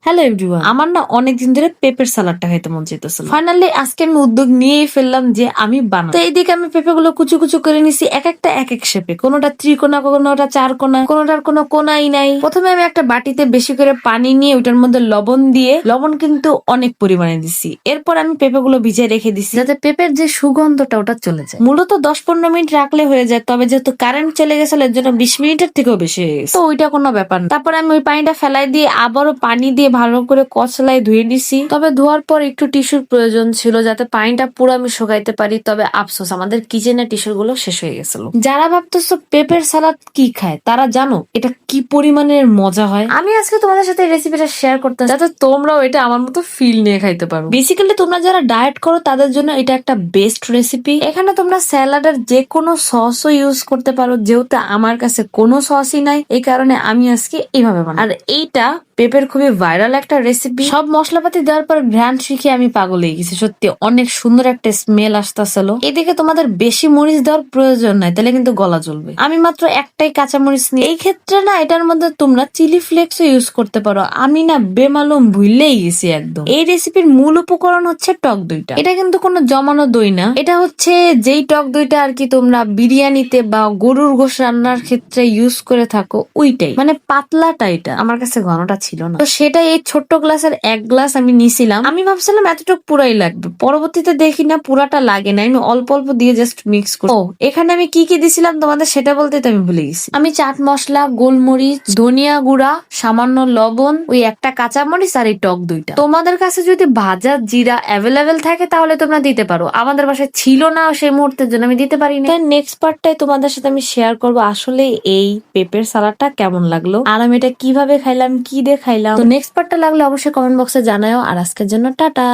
Hello everyone, আমার না অনেকদিন ধরে পেঁপের সালাডটা খাইতে মন চাইতেছিল। ফাইনালি আজকে আমি উদ্যোগ নিয়েই ফেললাম যে আমি বানাবো। তো এইদিকে আমি পেঁপে গুলো কুচু কুচু করে নিছি, এক একটা এক এক শেপে, কোনোটা ত্রিকোণা, কোনোটা চার কোণা, কোনোটার কোনো কোনাই নাই। প্রথমে আমি একটা বাটিতে বেশি করে পানি নিয়ে ওটার মধ্যে লবণ দিয়ে, লবণ কিন্তু অনেক পরিমাণে দিছি। এরপর আমি পেঁপে গুলো ভিজিয়ে রেখে দিছি যাতে পেঁপের যে সুগন্ধটা ওটা চলে যায়। মূলত 10-15 মিনিট রাখলে হয়ে যায়, তবে যেহেতু কারেন্ট চলে গেছিল এর জন্য 20 মিনিটের থেকেও বেশি হয়ে গেছে, তো ওইটা কোনো ব্যাপার না। তারপর আমি ওই পানিটা ফেলাই দিয়ে আবারও পানি দিয়ে ভালো করে কচলায় ধুয়ে নিছি। তবে ধোয়ার পর একটু টিস্যুর প্রয়োজন ছিল যাতে পানিটা পুরো আমি শুকাইতে পারি। তবে আফসোস, আমাদের কিচেনের টিস্যু গুলো শেষ হয়ে গেছিল। যারা ভাবতেছো পেঁপের সালাদ কি খায়, তারা জানো এটা কি পরিমাণের মজা হয়। আমি আজকে তোমাদের সাথে এই রেসিপিটা শেয়ার করতে যাতে তোমরাও এটা আমার মতো ফিল নিয়ে খাইতে পারো। বেসিক্যালি তোমরা যারা ডায়েট করো তাদের জন্য এটা একটা বেস্ট রেসিপি। এখানে তোমরা স্যালাডের যে কোনো সসও ইউজ করতে পারো, যেহেতু আমার কাছে কোনো সসই নাই এই কারণে আমি আজকে এইভাবে বানাই। আর এইটা পেঁপের খুবই ভাইরাল একটা রেসিপি। সব মশলাপাতি দেওয়ার পর ঘ্রাণ শিখে আমি পাগল হয়ে গেছি। সত্যি অনেক সুন্দর একটা স্মেল আসতেছিল। এদিকে তোমাদের বেশি মরিচ দেওয়ার প্রয়োজন নাই, তাহলে কিন্তু গলা জ্বলবে। আমি মাত্র একটাই কাঁচা মরিচ নিই। এই ক্ষেত্রে না এটার মধ্যে তোমরা চিলি ফ্লেক্সও ইউজ করতে পারো। আমি না বেমালুম ভুললেই গেছি একদম। এই রেসিপির মূল উপকরণ হচ্ছে টক দইটা। এটা কিন্তু কোনো জমানো দই না, এটা হচ্ছে যেই টক দইটা আর কি তোমরা বিরিয়ানিতে বা গরুর গোশ রান্নার ক্ষেত্রে ইউজ করে থাকো, ওইটাই, মানে পাতলাটা। এটা আমার কাছে ঘনটা ছিল না, তো সেটাই এই ছোট্ট গ্লাসের 1 গ্লাস আমি নিছিলাম। আমি ভাবছিলাম এতটুকু পুরাই লাগবে, পরবর্তীতে দেখি না পুরাটা লাগে না, আমি অল্প অল্প দিয়ে জাস্ট মিক্স করি। ও এখানে আমি কি কি দিছিলাম তোমাদের সেটা বলতে তো আমি ভুলে গেছি। আমি চাট মশলা, গোলমরিচ, ধনিয়া গুঁড়া, সামান্য লবণ, ওই একটা কাঁচামরিচ আর এই টক দইটা। তোমাদের কাছে যদি ভাজা জিরা অ্যাভেলেবেল থাকে তাহলে তোমরা দিতে পারো, আমাদের বাসায় ছিল না সেই মুহূর্তের জন্য আমি দিতে পারি না। নেক্সট পার্টটাই তোমাদের সাথে আমি শেয়ার করবো আসলে এই পেঁপের সালাডটা কেমন লাগলো আর আমি এটা কিভাবে খাইলাম, কি দিয়ে খাইলাম। তো নেক্সট পার্টটা লাগলে অবশ্যই কমেন্ট বক্সে জানাও। আর আজকের জন্য টাটা।